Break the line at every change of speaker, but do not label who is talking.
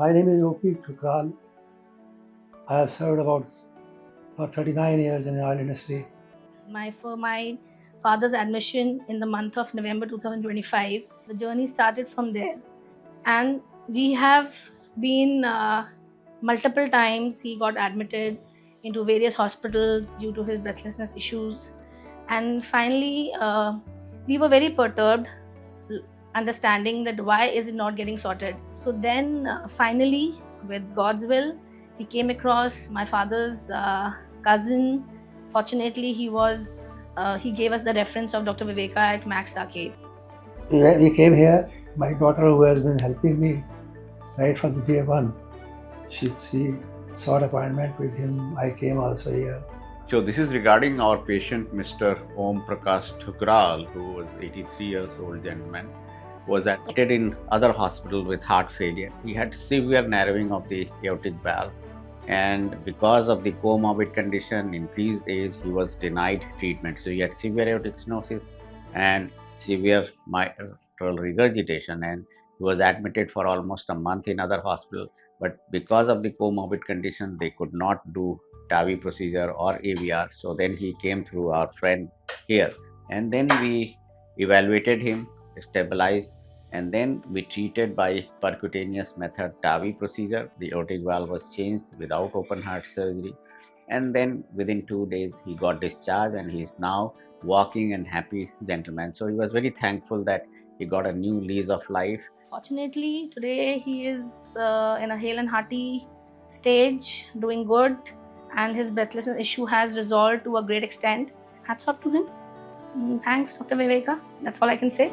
My name is O.P. Tukral. I have served for 39 years in the oil industry.
For my father's admission in the month of November 2025. The journey started from there, and we have been multiple times. He got admitted into various hospitals due to his breathlessness issues, and finally, we were very perturbed, understanding that why is it not getting sorted. So then, finally, with God's will, we came across my father's cousin. Fortunately, he gave us the reference of Dr. Viveka at Max Arcade.
When we came here, my daughter, who has been helping me right from the day one, she sought appointment with him. I came also here.
So this is regarding our patient, Mr. Om Prakash Thukral, who was 83 years old gentleman, was admitted in other hospital with heart failure. He had severe narrowing of the aortic valve, and because of the comorbid condition, increased age, he was denied treatment. So he had severe aortic stenosis and severe mitral regurgitation, and he was admitted for almost a month in other hospital. But because of the comorbid condition, they could not do TAVI procedure or AVR. So then he came through our friend here, and then we evaluated him, stabilized, and then we treated by percutaneous method TAVI procedure. The aortic valve was changed without open heart surgery, and then within 2 days he got discharged, and he is now walking and happy gentleman. So he was very thankful that he got a new lease of life.
Fortunately, today he is in a hale and hearty stage, doing good, and his breathlessness issue has resolved to a great extent. Hats off to him. Thanks, Dr. Viveka. That's all I can say.